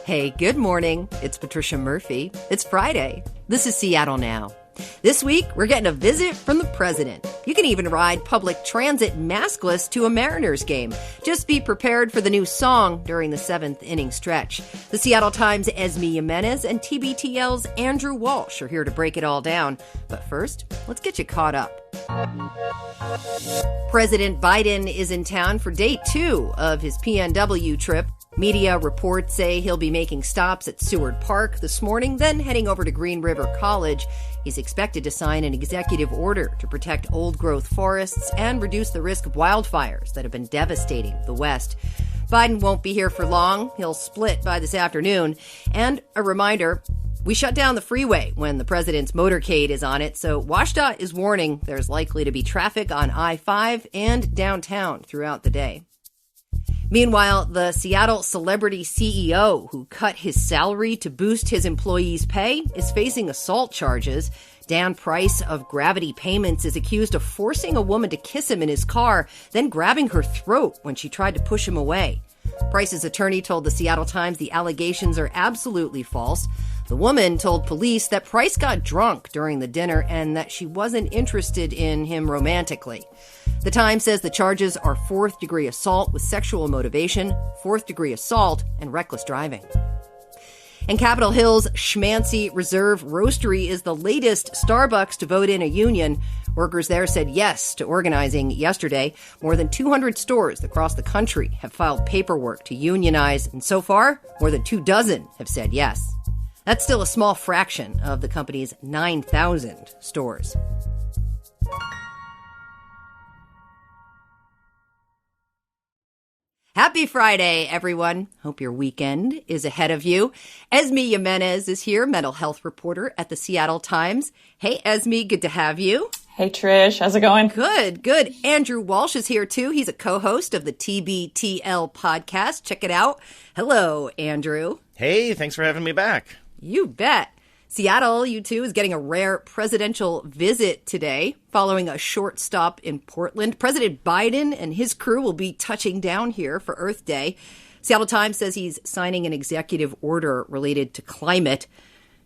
Hey, good morning. It's Patricia Murphy. It's Friday. This is Seattle Now. This week, we're getting a visit from the president. You can even ride public transit maskless to a Mariners game. Just be prepared for the new song during the seventh inning stretch. The Seattle Times' Esmy Jimenez and TBTL's Andrew Walsh are here to break it all down. But first, let's get you caught up. President Biden is in town for day 2 of his PNW trip. Media reports say he'll be making stops at Seward Park this morning, then heading over to Green River College. He's expected to sign an executive order to protect old-growth forests and reduce the risk of wildfires that have been devastating the West. Biden won't be here for long. He'll split by this afternoon. And a reminder, we shut down the freeway when the president's motorcade is on it, so WashDOT is warning there's likely to be traffic on I-5 and downtown throughout the day. Meanwhile, the Seattle celebrity CEO who cut his salary to boost his employees' pay is facing assault charges. Dan Price of Gravity Payments is accused of forcing a woman to kiss him in his car, then grabbing her throat when she tried to push him away. Price's attorney told the Seattle Times the allegations are absolutely false. The woman told police that Price got drunk during the dinner and that she wasn't interested in him romantically. The Times says the charges are 4th-degree assault with sexual motivation, 4th-degree assault, and reckless driving. And Capitol Hill's Schmancy Reserve Roastery is the latest Starbucks to vote in a union. Workers there said yes to organizing yesterday. More than 200 stores across the country have filed paperwork to unionize, and so far, more than 24 have said yes. That's still a small fraction of the company's 9,000 stores. Happy Friday, everyone. Hope your weekend is ahead of you. Esmy Jimenez is here, mental health reporter at the Seattle Times. Hey, Esmy, good to have you. Hey, Trish. How's it going? Good. Andrew Walsh is here, too. He's a co-host of the TBTL podcast. Check it out. Hello, Andrew. Hey, thanks for having me back. You bet. Seattle, you too, is getting a rare presidential visit today following a short stop in Portland. President Biden and his crew will be touching down here for Earth Day. Seattle Times says he's signing an executive order related to climate.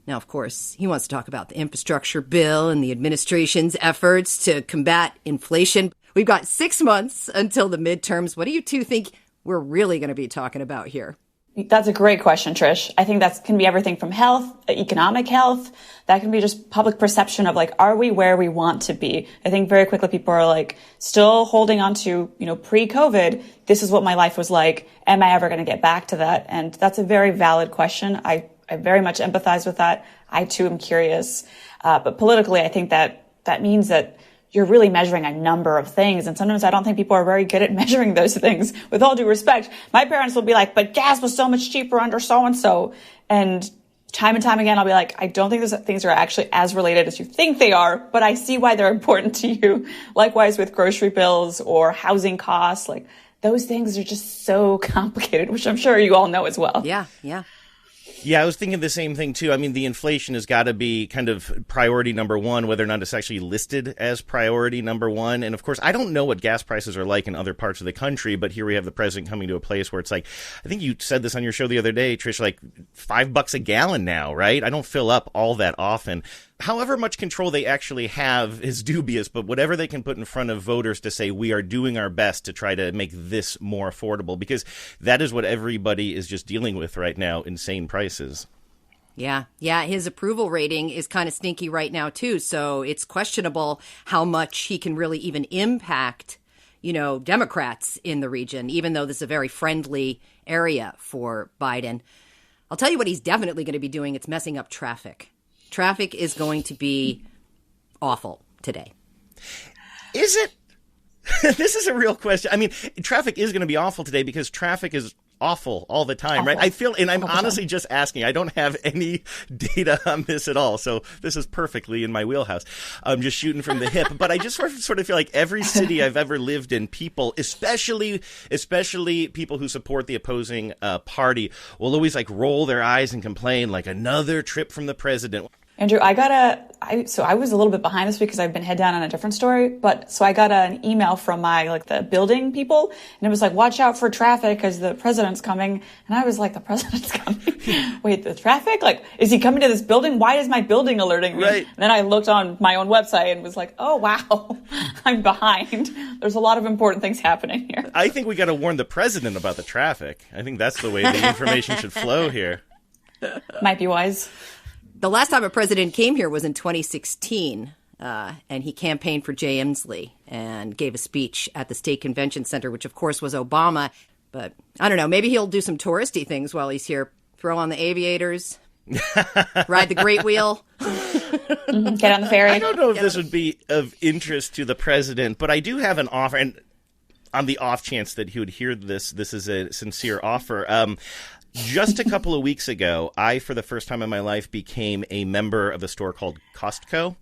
Now, of course, he wants to talk about the infrastructure bill and the administration's efforts to combat inflation. We've got 6 months until the midterms. What do you two think we're really going to be talking about here? That's a great question, Trish. I think that can be everything from health, economic health. That can be just public perception of are we where we want to be? I think very quickly people are still holding on to, pre-COVID, this is what my life was like. Am I ever going to get back to that? And that's a very valid question. I very much empathize with that. I too am curious. But politically, I think that means that you're really measuring a number of things. And sometimes I don't think people are very good at measuring those things. With all due respect, my parents will be like, but gas was so much cheaper under so-and-so. And time again, I'll be like, I don't think those things are actually as related as you think they are, but I see why they're important to you. Likewise with grocery bills or housing costs, those things are just so complicated, which I'm sure you all know as well. Yeah. Yeah, I was thinking the same thing, too. I mean, the inflation has got to be kind of priority number one, whether or not it's actually listed as priority number one. And, of course, I don't know what gas prices are like in other parts of the country, but here we have the president coming to a place where it's I think you said this on your show the other day, Trish, $5 a gallon now, right? I don't fill up all that often. However much control they actually have is dubious, but whatever they can put in front of voters to say we are doing our best to try to make this more affordable, because that is what everybody is just dealing with right now, insane prices. Yeah. His approval rating is kind of stinky right now, too. So it's questionable how much he can really even impact, Democrats in the region, even though this is a very friendly area for Biden. I'll tell you what he's definitely going to be doing. It's messing up traffic. Traffic is going to be awful today. Is it? This is a real question. I mean, traffic is going to be awful today because traffic is awful all the time, right? I feel, and I'm honestly just asking, I don't have any data on this at all. So this is perfectly in my wheelhouse. I'm just shooting from the hip. But I just sort of feel like every city I've ever lived in, people, especially people who support the opposing party, will always roll their eyes and complain, another trip from the president. Andrew, so I was a little bit behind this because I've been head down on a different story, but so I got an email from the building people, and it was like, watch out for traffic because the president's coming. And I was like, the president's coming? Wait, the traffic? Like, is he coming to this building? Why is my building alerting me? Right. And then I looked on my own website and was like, oh, wow, I'm behind. There's a lot of important things happening here. I think we got to warn the president about the traffic. I think that's the way the information should flow here. Might be wise. The last time a president came here was in 2016, and he campaigned for Jay Inslee and gave a speech at the State Convention Center, which, of course, was Obama. But I don't know, maybe he'll do some touristy things while he's here. Throw on the aviators, ride the great wheel. Get on the ferry. I don't know if this would be of interest to the president, but I do have an offer, and on the off chance that he would hear this is a sincere offer. Just a couple of weeks ago, I, for the first time in my life, became a member of a store called Costco.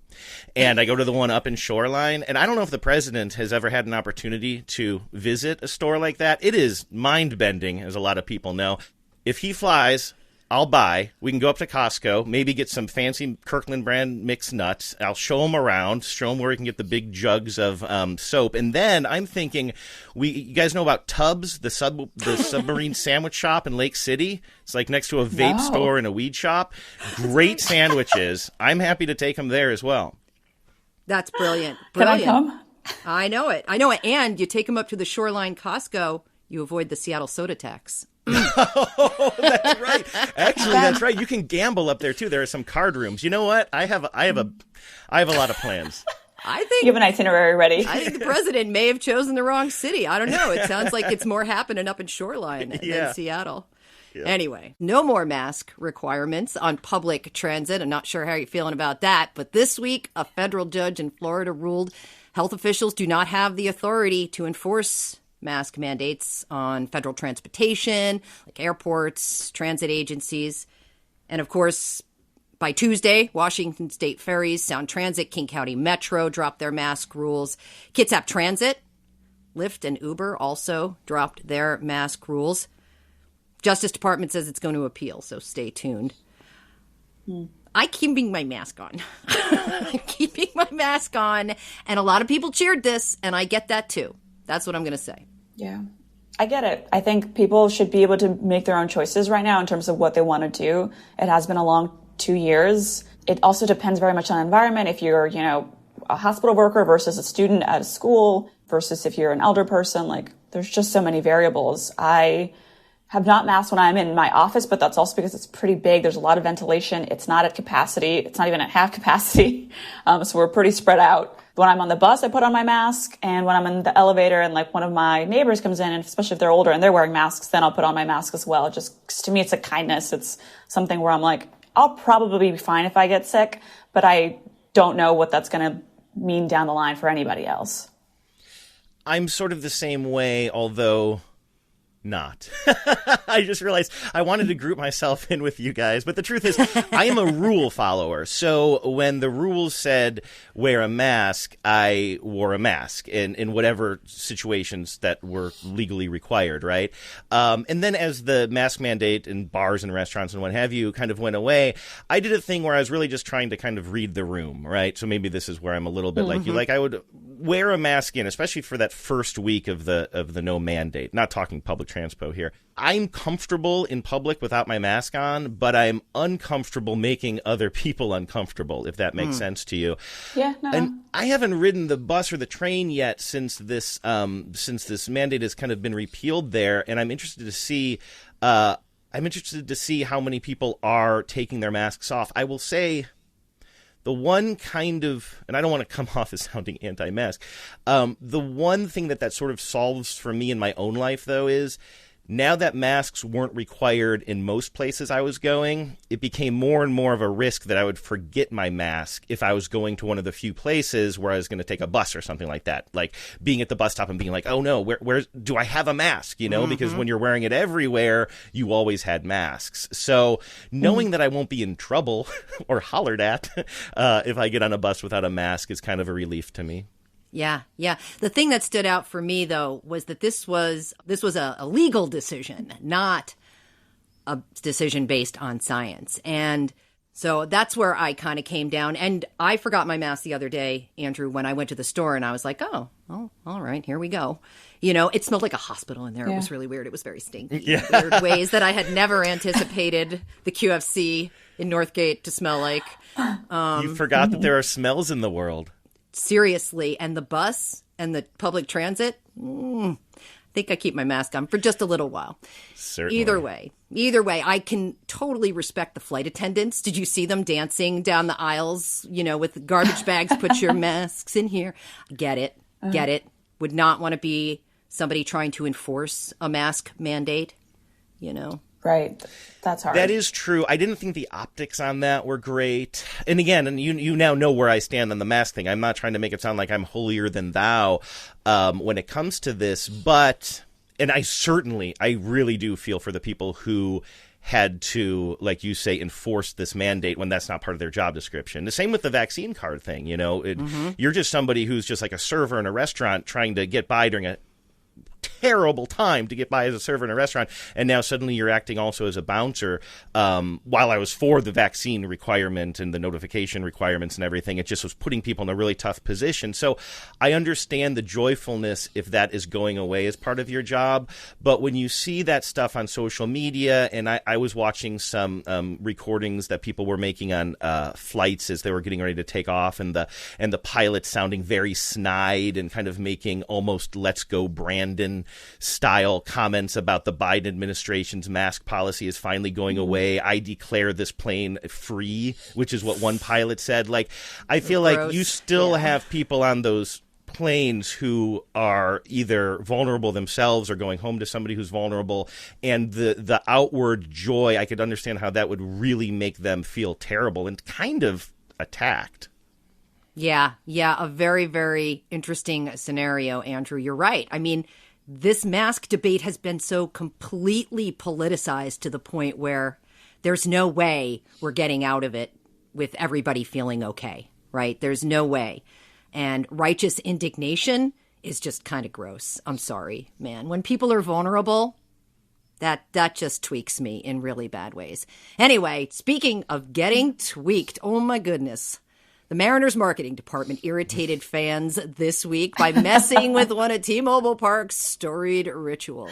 And I go to the one up in Shoreline. And I don't know if the president has ever had an opportunity to visit a store like that. It is mind-bending, as a lot of people know. If he flies, I'll buy. We can go up to Costco, maybe get some fancy Kirkland brand mixed nuts. I'll show him around, show him where we can get the big jugs of soap. And then I'm thinking, you guys know about Tubbs, the submarine sandwich shop in Lake City? It's like next to a vape store and a weed shop. Great sandwiches. I'm happy to take him there as well. That's brilliant. Can I come? I know it. And you take him up to the Shoreline Costco, you avoid the Seattle soda tax. Oh, that's right. Actually, that's right. You can gamble up there too. There are some card rooms. You know what? I have a lot of plans. I think you have an itinerary ready. I think the president may have chosen the wrong city. I don't know. It sounds like it's more happening up in Shoreline than Seattle. Yeah. Anyway, no more mask requirements on public transit. I'm not sure how you're feeling about that, but this week, a federal judge in Florida ruled health officials do not have the authority to enforce mask mandates on federal transportation, like airports, transit agencies. And of course, by Tuesday, Washington State Ferries, Sound Transit, King County Metro dropped their mask rules. Kitsap Transit, Lyft, and Uber also dropped their mask rules. Justice Department says it's going to appeal, so stay tuned. I'm keeping my mask on. Keeping my mask on. And a lot of people cheered this, and I get that too. That's what I'm going to say. Yeah, I get it. I think people should be able to make their own choices right now in terms of what they want to do. It has been a long 2 years. It also depends very much on the environment. If you're, a hospital worker versus a student at a school versus if you're an elder person, there's just so many variables. I have not masked when I'm in my office, but that's also because it's pretty big. There's a lot of ventilation. It's not at capacity. It's not even at half capacity. So we're pretty spread out. When I'm on the bus, I put on my mask. And when I'm in the elevator and one of my neighbors comes in, and especially if they're older and they're wearing masks, then I'll put on my mask as well. Just 'cause to me, it's a kindness. It's something where I'm like, I'll probably be fine if I get sick, but I don't know what that's going to mean down the line for anybody else. I'm sort of the same way, although not. I just realized I wanted to group myself in with you guys, but the truth is I am a rule follower. So when the rules said wear a mask, I wore a mask in whatever situations that were legally required, right? And then as the mask mandate in bars and restaurants and what have you kind of went away, I did a thing where I was really just trying to kind of read the room, right? So maybe this is where I'm a little bit like you. I would wear a mask in, especially for that first week of the no mandate. Not talking public transpo here. I'm comfortable in public without my mask on, but I'm uncomfortable making other people uncomfortable, if that makes sense to you. Yeah, no. And I haven't ridden the bus or the train yet since this mandate has kind of been repealed there, and I'm interested to see how many people are taking their masks off. I will say the one kind of, and I don't want to come off as sounding anti-mask, the one thing that sort of solves for me in my own life, though, is now that masks weren't required in most places I was going, it became more and more of a risk that I would forget my mask if I was going to one of the few places where I was going to take a bus or something like that. Like being at the bus stop and being like, oh no, where do I have a mask? Because when you're wearing it everywhere, you always had masks. So knowing that I won't be in trouble or hollered at if I get on a bus without a mask is kind of a relief to me. Yeah. The thing that stood out for me, though, was that this was a legal decision, not a decision based on science. And So that's where I kind of came down. And I forgot my mask the other day, Andrew, when I went to the store, and I was like, oh, all right, here we go. You know, it smelled like a hospital in there. Yeah. It was really weird. It was very stinky. Yeah. Weird ways that I had never anticipated the QFC in Northgate to smell like. You forgot that there are smells in the world. Seriously. And the bus and the public transit, I think I keep my mask on for just a little while. Certainly. Either way, I can totally respect the flight attendants. Did you see them dancing down the aisles, you know, with garbage bags? Put your masks in here. Get it. Would not want to be somebody trying to enforce a mask mandate, you know. Right. That's hard. That is true. I didn't think the optics on that were great. And again, and you now know where I stand on the mask thing. I'm not trying to make it sound like I'm holier than thou when it comes to this. But, and I really do feel for the people who had to, like you say, enforce this mandate when that's not part of their job description. The same with the vaccine card thing. You know, you're just somebody who's just like a server in a restaurant trying to get by during a terrible time to get by as a server in a restaurant, and now suddenly you're acting also as a bouncer. While I was for the vaccine requirement and the notification requirements and everything, it just was putting people in a really tough position. So I understand the joyfulness if that is going away as part of your job, but when you see that stuff on social media, and I was watching some recordings that people were making on flights as they were getting ready to take off, and the pilots sounding very snide and kind of making almost "Let's Go Brandon" style comments about the Biden administration's mask policy is finally going away. I declare this plane free, which is what one pilot said. Like, I feel like you still have people on those planes who are either vulnerable themselves or going home to somebody who's vulnerable, and the outward joy, I could understand how that would really make them feel terrible and kind of attacked. Yeah, a very, very interesting scenario, Andrew. You're right. I mean, this mask debate has been so completely politicized to the point where there's no way we're getting out of it with everybody feeling okay, right? There's no way. And righteous indignation is just kind of gross. I'm sorry, man. When people are vulnerable, that just tweaks me in really bad ways. Anyway, speaking of getting tweaked, oh my goodness. The Mariners marketing department irritated fans this week by messing with one of T-Mobile Park's storied rituals.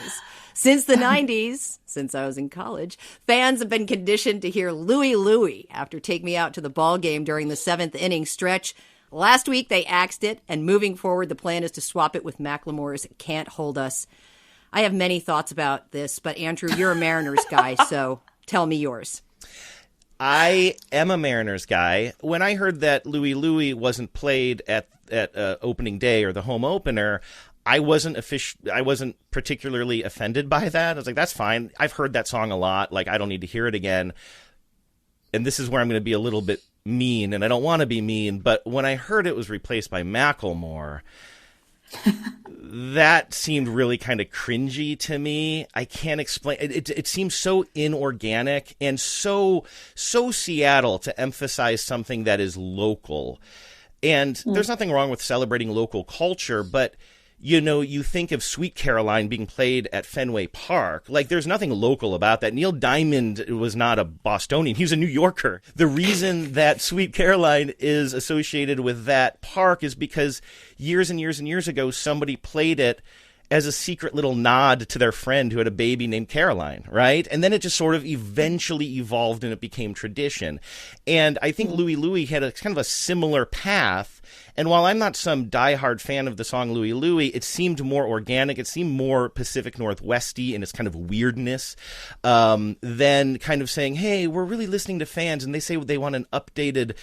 Since the 90s, since I was in college, fans have been conditioned to hear Louie Louie after Take Me Out to the Ball Game during the 7th inning stretch. Last week, they axed it, and moving forward, the plan is to swap it with Macklemore's Can't Hold Us. I have many thoughts about this, but Andrew, you're a Mariners guy, so tell me yours. I am a Mariners guy. When I heard that Louie Louie wasn't played at opening day or the home opener, I wasn't particularly offended by that. I was like, that's fine. I've heard that song a lot. Like, I don't need to hear it again. And this is where I'm going to be a little bit mean, and I don't want to be mean, but when I heard it was replaced by Macklemore, that seemed really kind of cringy to me. I can't explain. It seems so inorganic and so Seattle to emphasize something that is local. And there's nothing wrong with celebrating local culture, but you know, you think of Sweet Caroline being played at Fenway Park. Like, there's nothing local about that. Neil Diamond was not a Bostonian. He was a New Yorker. The reason that Sweet Caroline is associated with that park is because years and years and years ago, somebody played it as a secret little nod to their friend who had a baby named Caroline, right? And then it just sort of eventually evolved and it became tradition. And I think Louie Louie had a kind of a similar path. And while I'm not some diehard fan of the song Louie Louie, it seemed more organic. It seemed more Pacific Northwesty in its kind of weirdness than kind of saying, hey, we're really listening to fans, and they say they want an updated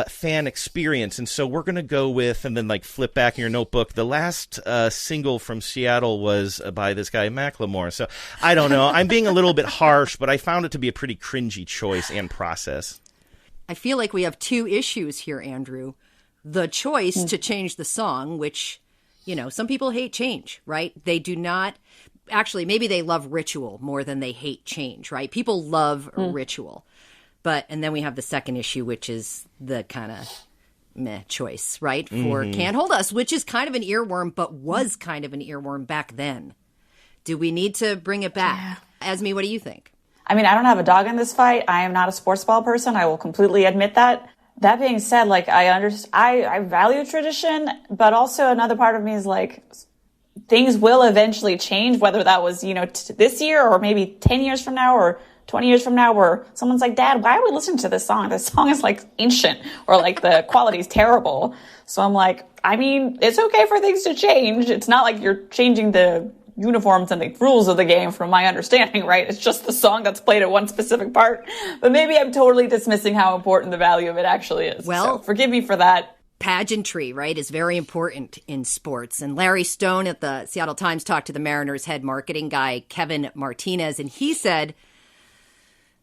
fan experience. And so we're going to go with, and then like flip back in your notebook, the last single from Seattle was by this guy Macklemore. So I don't know. I'm being a little bit harsh, but I found it to be a pretty cringy choice and process. I feel like we have two issues here, Andrew. The choice to change the song, which, you know, some people hate change, right? They do not. Actually, maybe they love ritual more than they hate change, right? People love ritual. And then we have the second issue, which is the kind of meh choice, right? For Can't Hold Us, which is kind of an earworm, but was kind of an earworm back then. Do we need to bring it back? Yeah. Esmy, what do you think? I mean, I don't have a dog in this fight. I am not a sports ball person. I will completely admit that. That being said, like, I value tradition, but also another part of me is like, things will eventually change, whether that was, this year or maybe 10 years from now or 20 years from now, where someone's like, Dad, why are we listening to this song? This song is like ancient, or like the quality is terrible. So I'm like, I mean, it's okay for things to change. It's not like you're changing the uniforms and the rules of the game, from my understanding, right? It's just the song that's played at one specific part. But maybe I'm totally dismissing how important the value of it actually is. Well, so forgive me for that. Pageantry, right, is very important in sports. And Larry Stone at the Seattle Times talked to the Mariners' head marketing guy, Kevin Martinez, and he said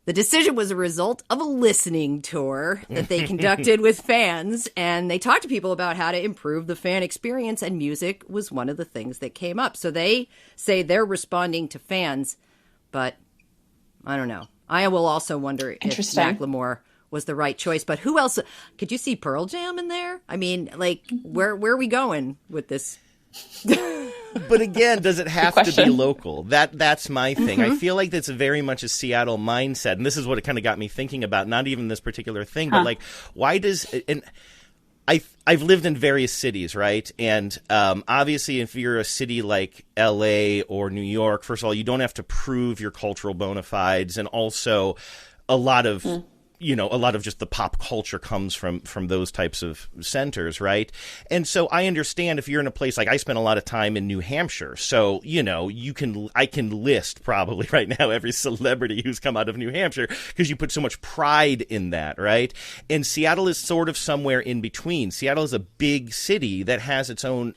the decision was a result of a listening tour that they conducted with fans, and they talked to people about how to improve the fan experience, and music was one of the things that came up. So they say they're responding to fans, but I don't know. I will also wonder if Macklemore was the right choice. But who else? Could you see Pearl Jam in there? I mean, like, where are we going with this? But again, does it have to be local? That's my thing. I feel like that's very much a Seattle mindset, and this is what it kind of got me thinking about. Not even this particular thing, but like, why does and I've lived in various cities, right? And obviously, if you're a city like L.A. or New York, first of all, you don't have to prove your cultural bona fides, and also a lot of a lot of just the pop culture comes from those types of centers, right? And so I understand if you're in a place like I spent a lot of time in New Hampshire, so I can list probably right now every celebrity who's come out of New Hampshire because you put so much pride in that, right? And Seattle is sort of somewhere in between. Seattle is a big city that has its own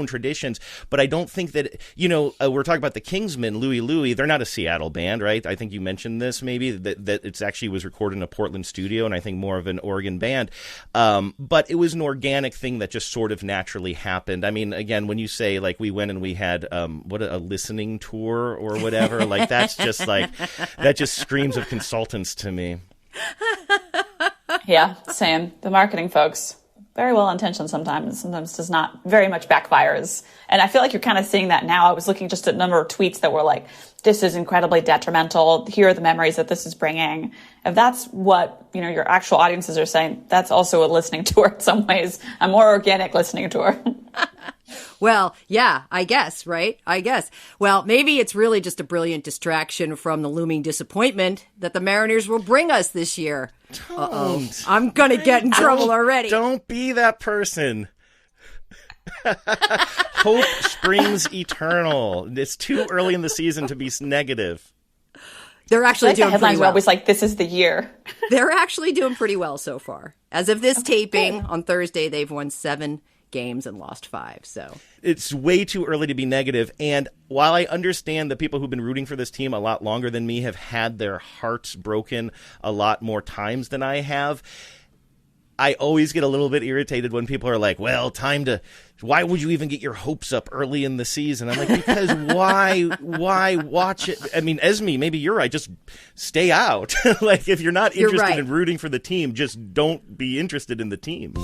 traditions, but I don't think that, we're talking about the Kingsmen, Louie, they're not a Seattle band, right? I think you mentioned this maybe, that it's actually was recorded in a Portland studio, and I think more of an Oregon band. But it was an organic thing that just sort of naturally happened. I mean, again, when you say like we went and we had a listening tour or whatever, like that's just like, that just screams of consultants to me. Yeah, same. The marketing folks, very well intentioned sometimes does not, very much backfires. And I feel like you're kind of seeing that now. I was looking just at a number of tweets that were like, this is incredibly detrimental. Here are the memories that this is bringing. If that's what, your actual audiences are saying, that's also a listening tour in some ways, a more organic listening tour. Well, yeah, I guess, right? Well, maybe it's really just a brilliant distraction from the looming disappointment that the Mariners will bring us this year. Uh-oh. I'm going to get in trouble already. Don't be that person. Hope springs eternal. It's too early in the season to be negative. They're actually doing the headlines pretty well. Are always like, this is the year. They're actually doing pretty well so far. As of this taping on Thursday, they've won 7 games and lost 5. So it's way too early to be negative. And while I understand that people who've been rooting for this team a lot longer than me have had their hearts broken a lot more times than I have, I always get a little bit irritated when people are like, well, why would you even get your hopes up early in the season? I'm like, because why watch it? I mean, Esmy, maybe you're right. Just stay out. Like, if you're not interested in rooting for the team, just don't be interested in the team.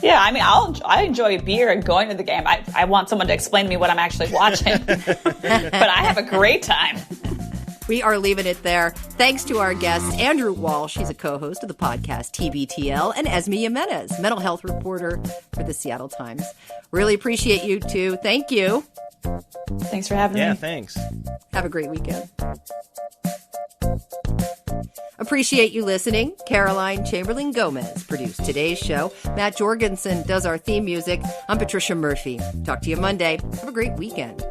Yeah, I mean, I enjoy beer and going to the game. I want someone to explain to me what I'm actually watching. But I have a great time. We are leaving it there. Thanks to our guests, Andrew Walsh, he's a co-host of the podcast TBTL, and Esmy Jimenez, mental health reporter for the Seattle Times. Really appreciate you two. Thank you. Thanks for having me. Yeah, thanks. Have a great weekend. Appreciate you listening. Caroline Chamberlain Gomez produced today's show. Matt Jorgensen does our theme music. I'm Patricia Murphy. Talk to you Monday. Have a great weekend.